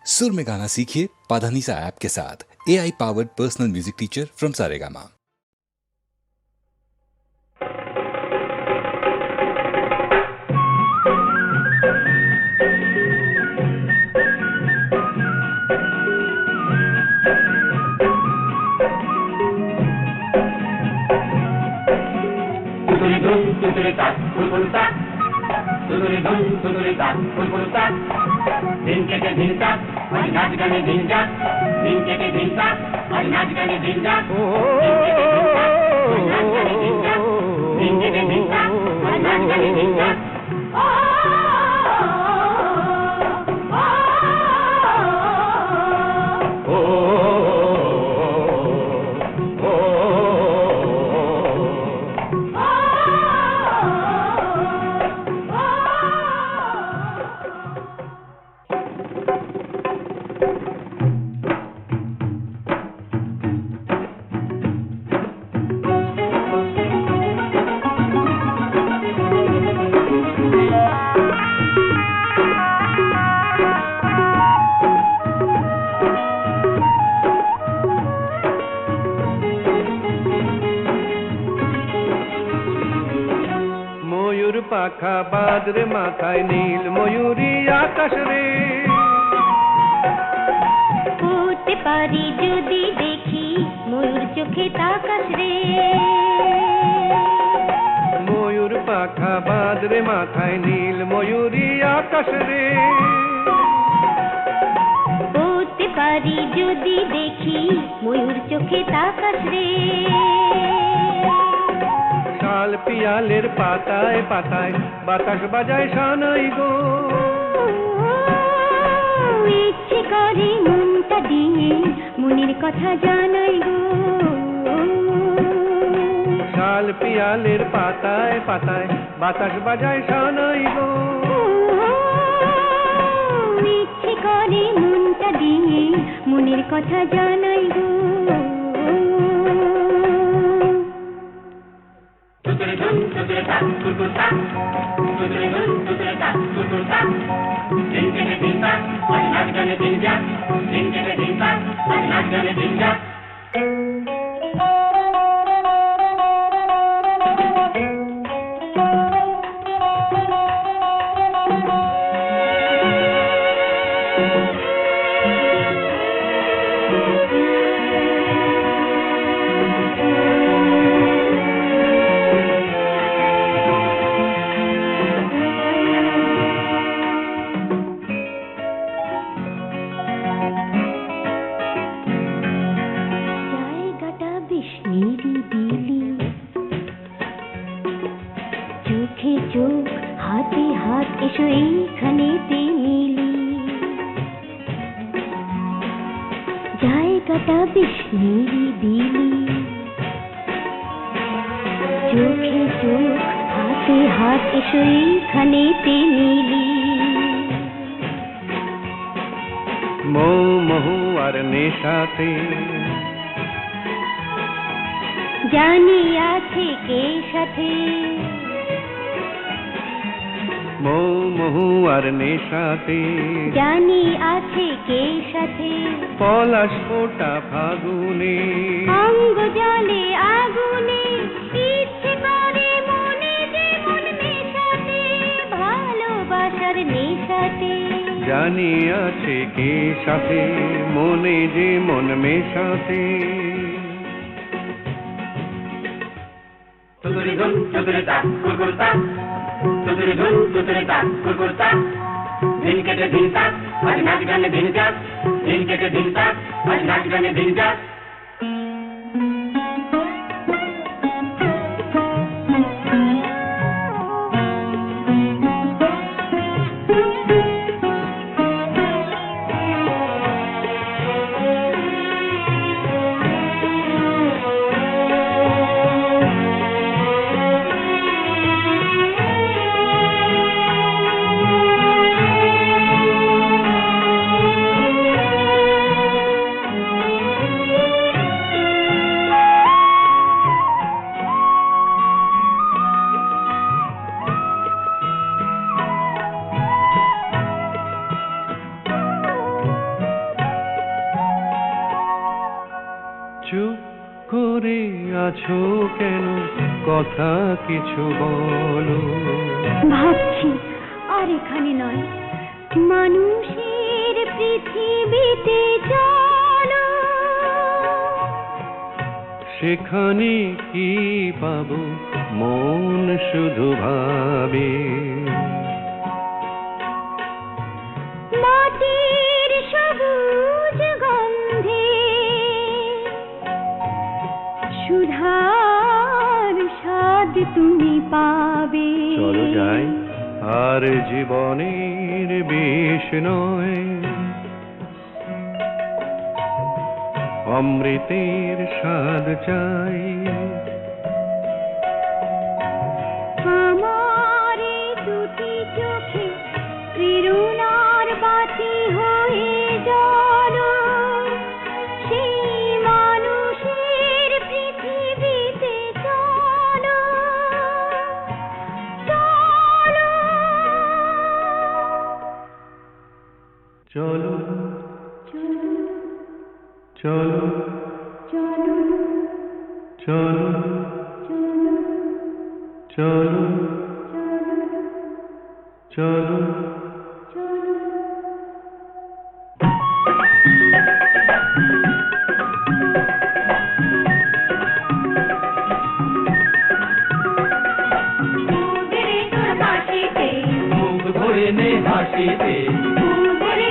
सुर में गाना सीखिए पाधानीसा ऐप के साथ। AI powered personal music teacher from Saregama. পাখা বাদরে মাথায় নীল ময়ূরী আকাশ রে উড়তে পারি যদি দেখি ময়ূর চোখে তাকাশ রে ময়ূর পাখা বাদরে মাথায় নীল ময়ূরী আকাশ রে উড়তে পারি যদি দেখি ময়ূর চোখে তাকাশ রে শাল পিয়ালের পাতায় পাতায় বাতাস বাজায় সানাই গো ইচ্ছে করে মনটা দিয়ে মনের কথা জানাই গো শাল পিয়ালের পাতায় পাতায় বাতাস বাজায় সানাই গো ইচ্ছে করে মনটা দিয়ে মনের কথা জানাই গো চোখে চোখ হাতে হাত এসো এইখানেতে মিলি জায়গাটা বেশ নিরিবিলি চোখে চোখ হাতে হাত এসো এইখানেতে মিলি মৌ মহু আর নেশাতে জানি আছে কে সাথে মৌ মহু আর নেশাতে জানি আছে কে সাথে পলাশ ফোটা ফাগুনে অঙ্গ জলে আগুনে ইচ্ছে করে মনে যে মন মেশাতে ভালোবাসার নেশাতে জানি আছে কে সাথে মনে যে মন মেশাতে দিন কেটে দিন কাট আজ নাচ গানে দিন কাট দিন কেটে দিন কাট আজ নাচ গানে দিন কাট আছো কেন কথা কিছু বলো। ভাবছি আর এখানে নয়, মানুষের পৃথিবীতে চলো। সেখানে কি পাবো মন শুধু ভাবে। মাটির সবুজ গন্ধে সুধার স্বাদ তুমি পাবে। চলো যাই, আর জীবনের বিষ নয়, অমৃতের স্বাদ চাই। আমার দুটি চোখে প্রেরণার বাতি হয়ে চলো, সেই মানুষের পৃথিবীতে চলো। চলো চলো চলো চলো চলো চলো চলো চলো চলো। মুখ ভরে নে হাসিতে, মুখ ভরে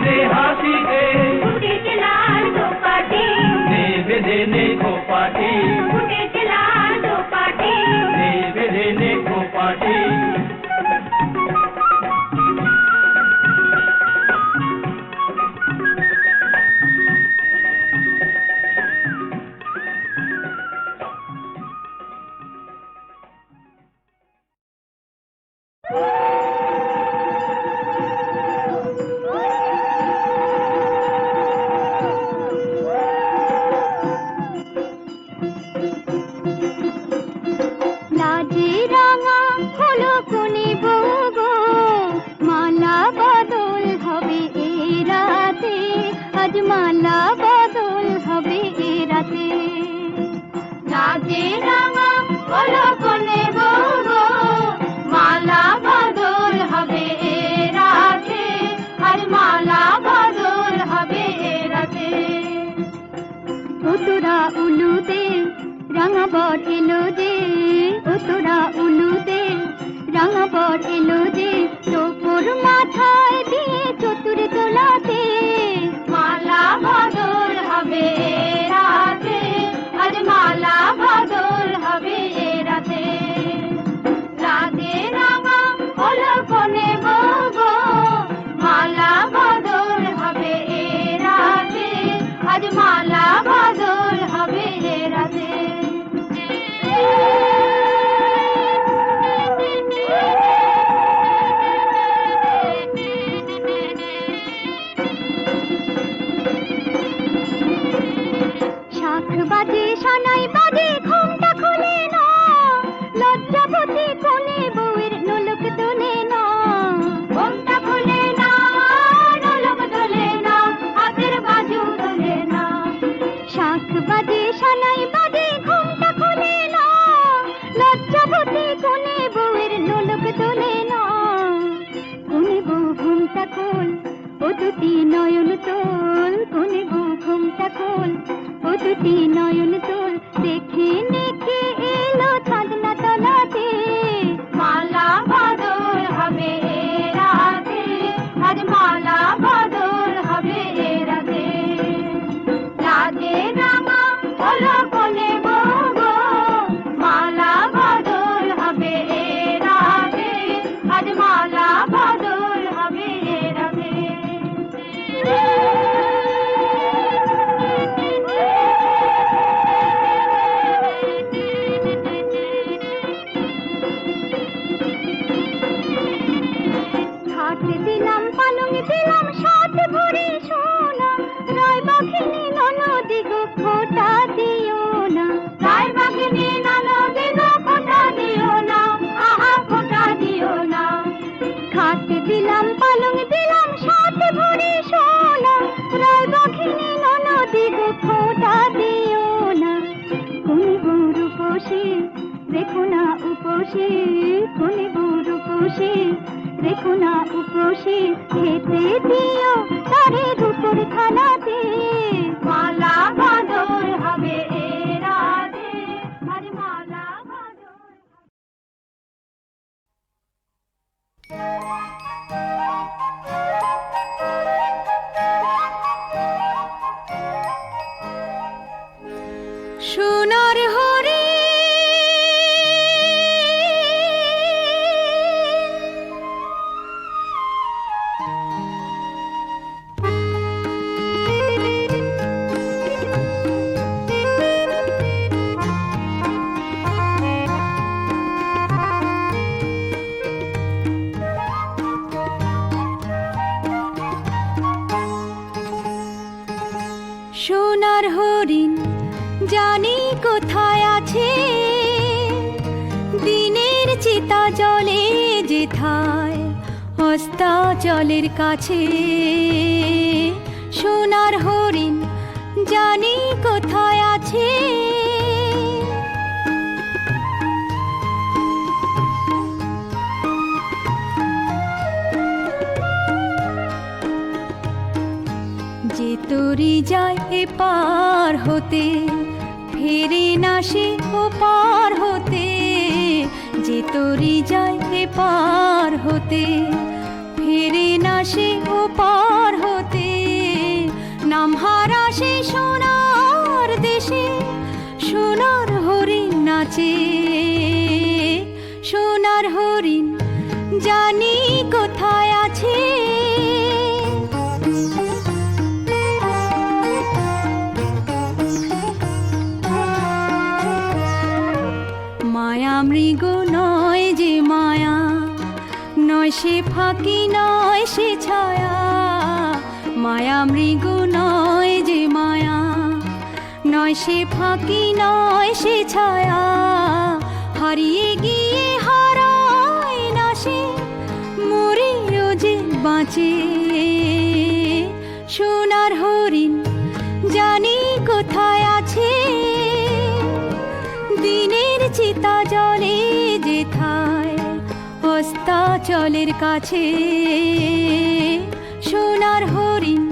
নে হাসিতে, নে বেঁধে নে খোপাটি, নে বেঁধে নে খোপাটি। লাজে রাঙা হলো কোনে বউ গো, মালা বদল হবে এ রাতে, আজ মালা বদল হবে এ রাতে। লাজে রাঙা হলো কোনে বউ গো, মালা বদল হবে এ রাতে, আজ মালা বদল হবে এ রাতে। ও তোরা উলুতে রাঙা বর এলো যে, ও তোরা উলুতে রাঙা বর এলো যে, তোর মাথায় দিয়ে চতুর তোলাতে, মালা বদল হবে এ রাতে, আজ মালা বদল হবে এ রাতে। লাগে রাঙা হলো কোনে বউ গো, মালা বদল হবে এ রাতে, আজ মালা বদল হবে এ রাতে। শাখ বাজে সানাই বাজে ঘুমটা খুলে না, লজ্জাবতী কোনে বউয়ের নোলক তোলে না। ঘুমটা খুলে না, নোলক তোলে না, হাতের বাজু তোলে না। শাখ বাজে সানাই বাজে ঘুমটা খুলে না, লজ্জাবতী কোনে বউয়ের নোলক তোলে না। কোনে বউ ঘুমটা খোল, ও দুটি নয়ন তোল, কোনে বউ ঘুমটা খোল, ও দুটি নয়ন তোল। দেখে দেখে এলো চাঁদনা তলাতে, মালা বদল হবে এ রাতে, আজ মালা বদল হবে এ রাতে। লাজে রাঙা হলো কোনে বউ গো, মালা বদল হবে এ রাতে, আজ মালা বদল হবে এ রাতে। খাট দিলাম পালং দিলাম সাত ভরি সোনা, রায় বাঘিনী ননদি গো খোটা দিও না। রায় বাঘিনী ননদি গো খোটা দিও না, আহা খোটা দিও না। খাট দিলাম পালং দিলাম সাত ভরি সোনা, রায় বাঘিনী ননদি গো খোটা দিও খেতে দিও তারে রূপোর থালাতে। মালা বদল হবে এ রাতে, আজ মালা বদল। সোনার হরি সোনার হরিণ জানি কোথায় আছে, দিনের চিতা জলে যেথায় অস্তাচলের কাছে। সোনার হরিণ জানি কোথায় আছে, যে তরি যায় এপার হতে ফেরে না সে ওপার হতে। যে তরি যায় এপার হতে ফেরে না সে ওপার হতে। নামহারা সে সোনার দেশে সোনার হরিণ নাচে। সোনার হরিণ জানি কোথায় আছে, মায়া মৃগ নয় যে মায়া, নয় সে ফাঁকি নয় সে ছায়া। মায়া মৃগ নয় যে মায়া, নয় সে ফাঁকি নয় সে ছায়া। হারিয়ে গিয়ে হারায় না সে, মরেও যে বাঁচে। সোনার হরিণ জানি কোথায় আছে, দিনের চিতা জলে যেথায় অস্তাচলের কাছে। সোনার হরিণ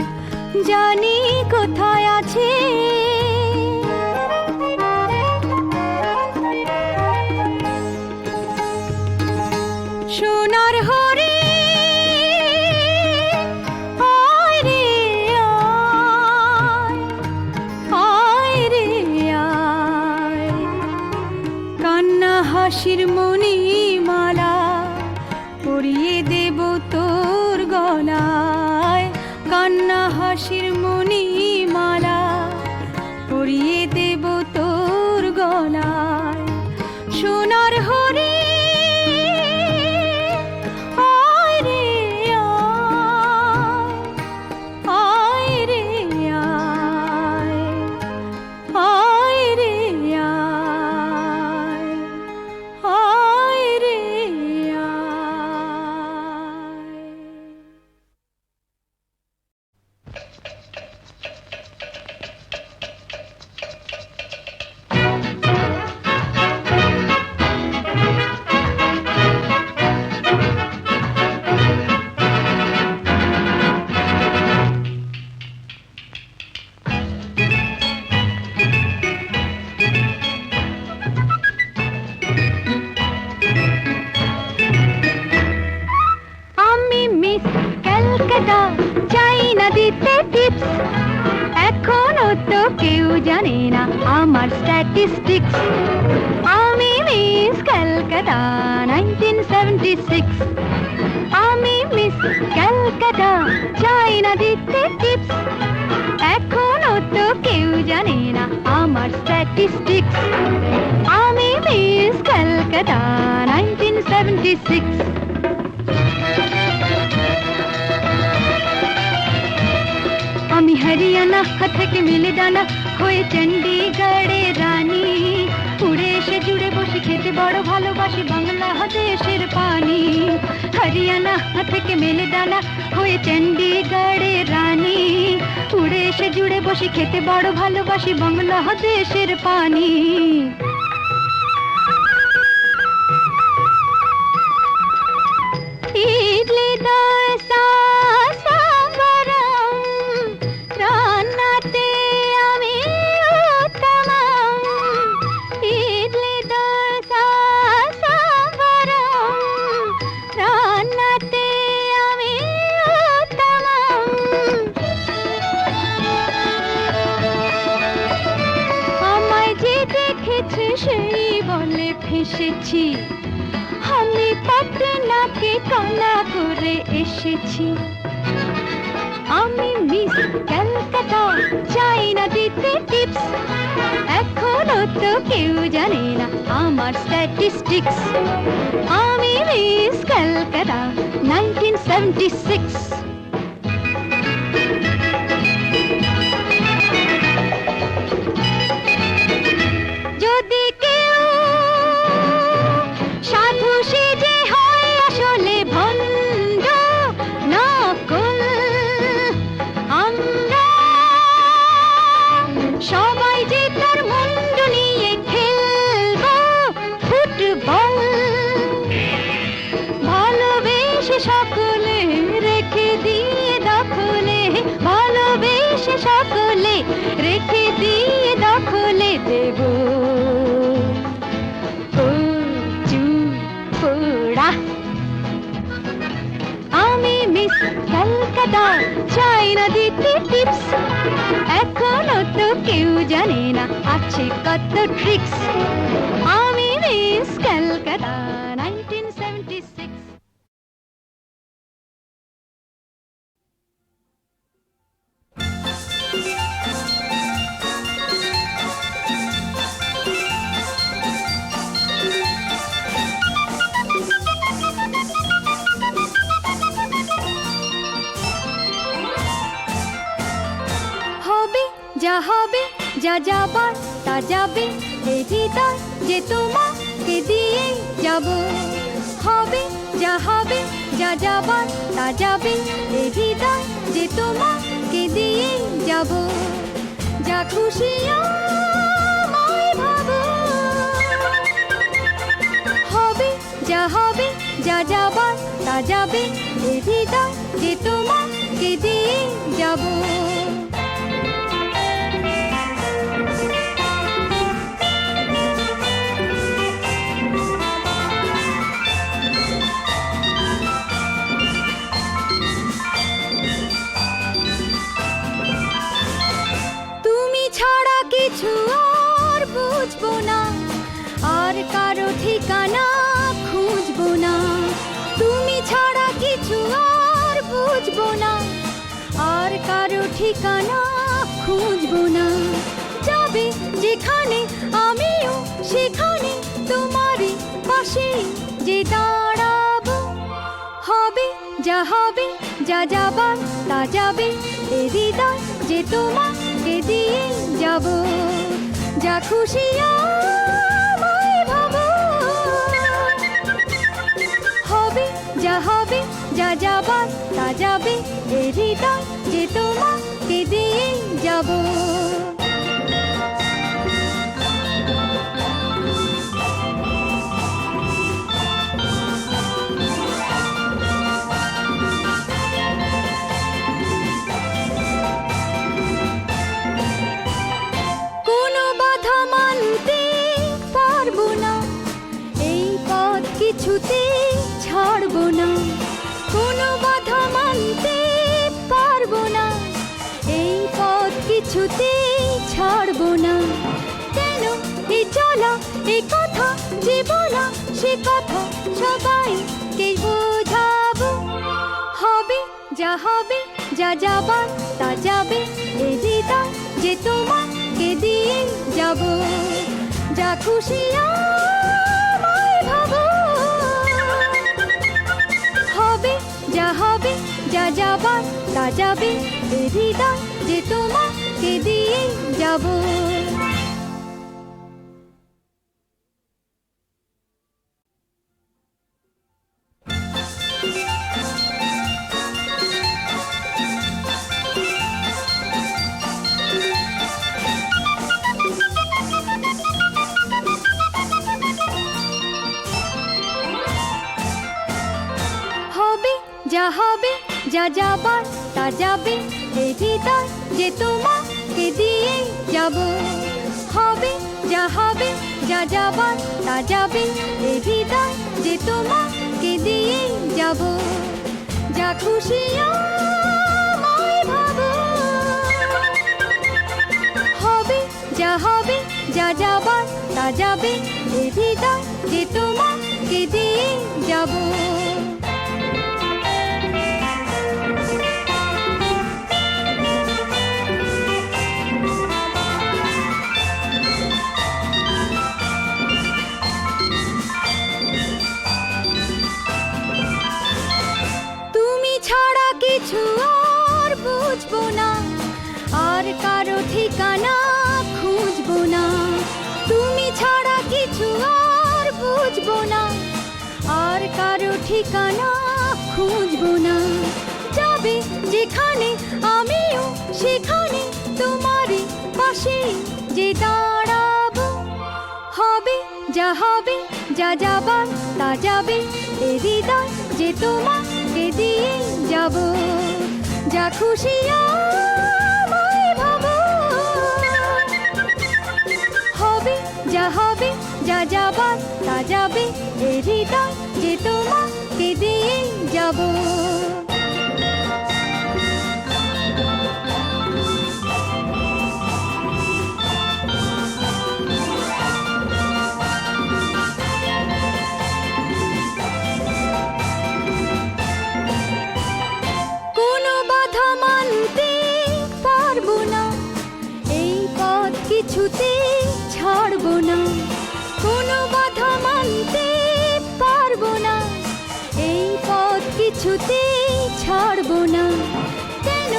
জানি কোথায় আছে, সোনার হরিণ আয় রে আয়, আয় রে আয়। কান্না হাসির মণিমালা পরিয়ে দেব তোর গলায়। কান্না হাসির মণিমালা পরিয়ে দেব তোর গলায়। সোনার হরিণ আয় রে আয়, আয় রে আয়, আয় রে আয়, আয় রে আয়। আমি মিস ক্যালকাটা, চাই না দিতে টিপস। এখনো তো কেউ জানে না আমার স্ট্যাটিস্টিক্স। আমি মিস ক্যালকাটা 1976। আমি মিস ক্যালকাটা, চাই না দিতে টিপস। এখনো তো কেউ জানে না আমার স্ট্যাটিস্টিক্স। আমি মিস ক্যালকাটা 1976। আমি হরিয়ানা থেকে মিলে ডানা হয়ে চণ্ডীগড়ের রানী। উড়ে এসে জুড়ে বসে খেতে বড় ভালোবাসি বাংলাদেশের পানি। হরিয়ানা থেকে মেলে ডানা হয়ে চণ্ডীগড়ের রানী। উড়ে এসে জুড়ে বসে খেতে বড় ভালোবাসি বাংলাদেশের পানি। ইডলি দোসা সেই বলে ফেসেছি, আমি পাটনাকে কানা করে এসেছি। আমি মিস ক্যালকাটা, চাই না দিতে টিপস, এখনো তো কেউ জানে না আমার স্ট্যাটিস্টিক্স। আমি মিস ক্যালকাটা 1976। যদি কেউ সাধু সেজে হয় আসলে ভণ্ড নকল, আমরা সবাই যে তার মুন্ড নিয়ে খেলবো ফুটবল। ভালোবেসে সকলে রেখে দিয়ে দখলে, ভালোবেসে সকলে রেখে দিয়ে দখলে দেব পোড়া। আমি মিস ক্যালকাটা, চাই না দিতে টিপস, এখনো তো কেউ জানে না আছে কত ট্রিক্স। আমি মিস ক্যালকাটা 1976। হবে যা হবে, যা যাবার তা যাবে, এই হৃদয় যে তোমাকে দিয়ে যাব। হবে যা হবে, যা যাবার তা যাবে, এই হৃদয় যে তোমাকে দিয়ে যাব। যা খুশি আমায় ভাবো, হবে যা হবে, যা যাবার তা যাবে, এই হৃদয় যে তোমাকে দিয়ে যাব। কিছু আর বুঝবো না, আর কারো ঠিকানা খুঁজবো না। তুমি ছাড়া কিছু আর বুঝবো না, আর কারো ঠিকানা খুঁজবো না। যাবে যেখানে আমিও সেখানে তোমারই পাশে যে দাঁড়াবো। হবে যা হবে, যা যাবার তা যাবে, এ হৃদয় যে তোমাকে দিয়ে যাব। যা খুশি আমায় ভাবো, হবে যা হবে, যা যাবার তা যাবে, এ হৃদয় যে তোমাকে দিয়ে যাব। কিছুতে ছাড়বো না, কোনো বাধা মানতে পারবো না, এই পথ কিছুতে ছাড়বো না। কেন এই চলা, এই কথা যে বলা, সে কথা সবাইকে বোঝাবো। হবে যা হবে, যা যাবার তা যাবে, এই হৃদয় যে তোমাকে দিয়ে যাব। যা খুশি আমায় ভাবো, হবে যা হবে, যা যাবার তা যাবে, এই হৃদয় যে তোমাকে দিয়ে যাব। যা হবে, যা যাবার তা যাবে, এই হৃদয় যে তোমাকে দিয়ে যাব। হবে যা হবে, যা যাবার তা যাবে, এই হৃদয় যে তোমাকে দিয়ে যাব। যা খুশি আমায় ভাবো, হবে যা হবে, যা যাবার তা সাজাবে এ হৃদয় যে তোমাকে দিয়ে যাব। তুমি ছাড়া কিছু আর বুঝবো না, আর কারো ঠিকানা খুঁজবো না। তুমি ছাড়া কিছু আর বুঝবো না, আর কারো ঠিকানা খুঁজবো না। যাবে যেখানে আমিও সেখানে তোমারই পাশে যে দাঁড়াবো। হবে যা যাবার তা যাবে এ হৃদয় যে তোমাকে দিয়ে যাব। যা খুশি আমায় ভাবো, হবে যা যাবার তা যাবে এ হৃদয় যে তোমাকে দিয়ে যাব। কিছুতে ছাড়বো না, কোনো বাধা মানতে পারবো না, এই পথ কিছুতে ছাড়বো না। কেন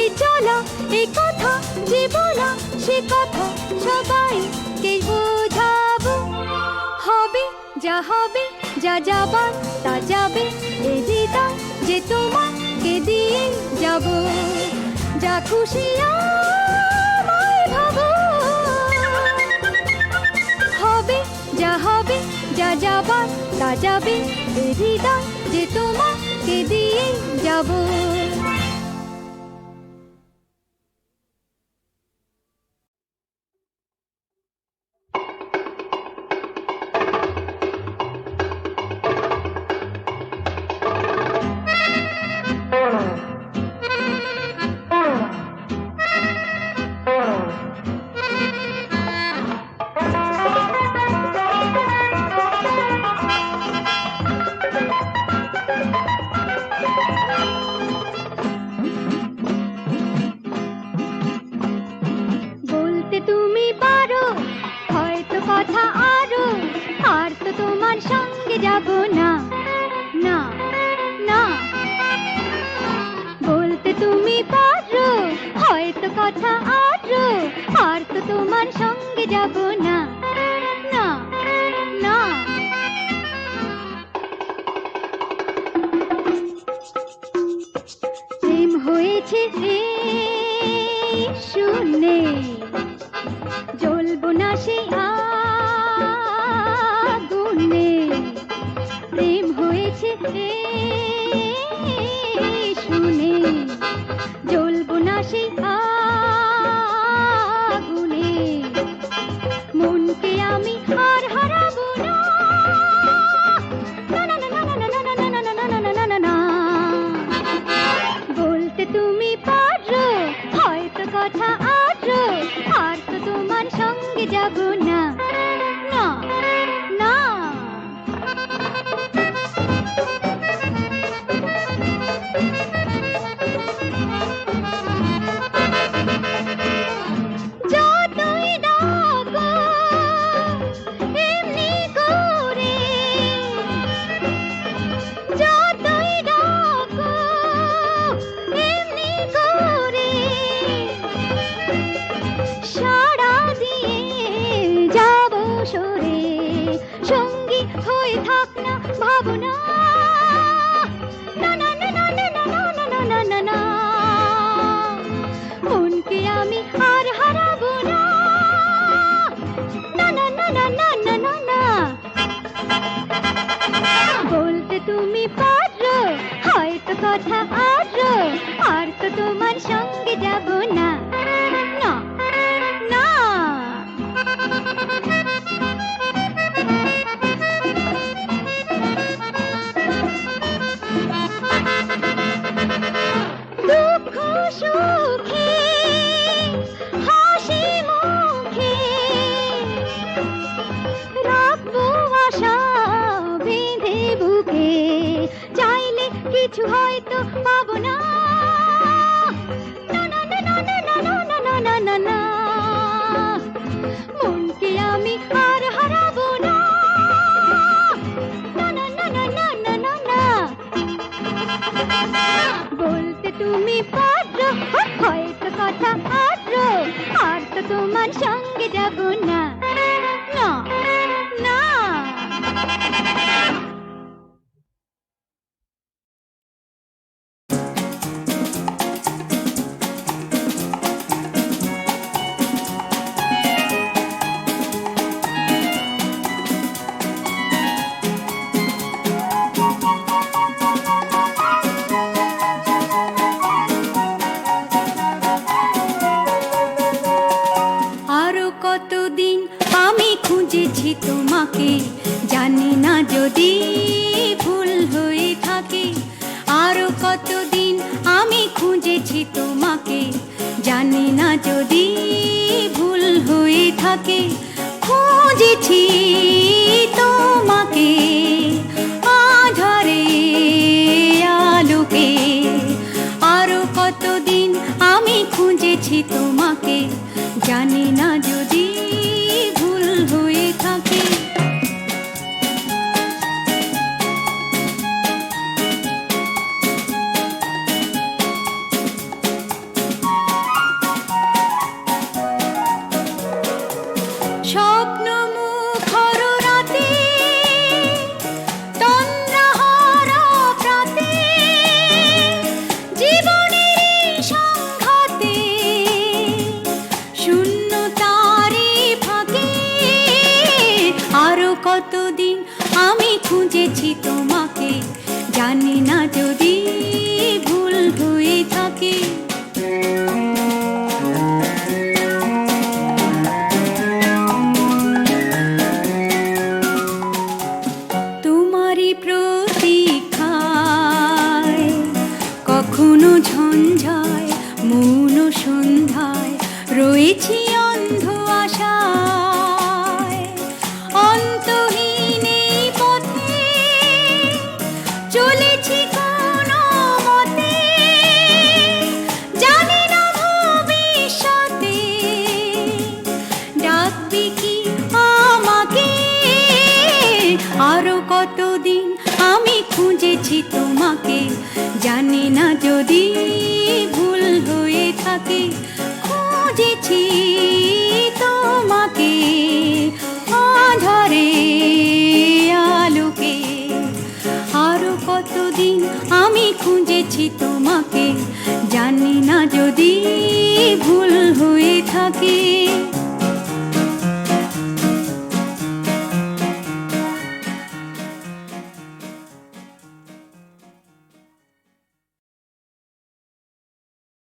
এই চলা এই কথা যে বলা সে কথা সবাইকে বোঝাবো। হবে যা যাবার তা যাবে এ হৃদয় যে তোমাকে দিয়ে যাব। যা খুশি আমায় ভাবো, হবে যা যাবার তা যাবে এ হৃদয় যে তোমাকে দিয়ে যাব। তুমি পারো হয়তো কথা আরো, আর তো তোমার সঙ্গে যাব না না না। বলতে তুমি পারো হয়তো কথা আরো, আর তো তোমার সঙ্গে যাব না না না। প্রেম হয়েছে শূন্যে, জ্বলবো না সে আগুনে। প্রেম হয়েছে শুনে, জ্বলবো না সে আগুনে। মনকে আমি আর হারাবো না না না না না না না না না না না না। বলতে তুমি পারো হয়তো কথা আরো, আর তো তোমার সঙ্গে যাব না না না। যতই ডাকো এমনি করে, যতই ডাকো এমনি করে, সাড়া দিয়ে যাব সরে। সঙ্গী হয়ে থাক না ভাবনা না না না না না না না না না না। মনকে আমি আর হারাবো না না না না না না না না না। বলতে তুমি পারো হয়তো কথা আরো, আর তো তোমার সঙ্গে যাব না না না। দুঃখ সুখে হাসি মুখে কিছু হয়তো পাবো না, না না না না না না না না না না না, মনকে আমি আর হারাবো না, না না না না না না না না। বলতে তুমি পারো হয়তো কথা আদ্র, আর তো তোমার সঙ্গে যাব না, না না। আরো কতদিন আমি খুঁজেছি তোমাকে, জানি না যদি ভুল হয়ে থাকে। আরো কতদিন আমি খুঁজেছি তোমাকে, জানি না যদি ভুল হয়ে থাকে। খুঁজেছি তোমাকে আধারে আলোকে, আরো কতদিন আমি খুঁজেছি তোমাকে, জানি না যদি ভুল হয়ে থাকে। স্বপ্ন মুখর রাতে, তন্দ্রাহারা প্রাতে, জীবনের সংঘাতে, শূন্যতারে ফাঁকে। আরো কতদিন আমি খুঁজেছি তোমাকে, জানি না যদি ভুল হয়ে থাকে। তোমারই প্রতীক্ষায় কখনো ঝঞ্ঝায় মৌন সন্ধ্যায় রয়েছি অন্ধ আশায়। অন্তহীন এই পথে চলেছি কোনো মতে, জানি না ভবিষ্যতে ডাকবি কি আমাকে। আরো কতদিন আমি খুঁজেছি তোমাকে, জানি না যদি ভুল হয়ে থাকে। খুঁজেছি তোমাকে আধারে আলোকে, আরো কতদিন আমি খুঁজেছি তোমাকে, জানি না যদি ভুল হয়ে থাকে।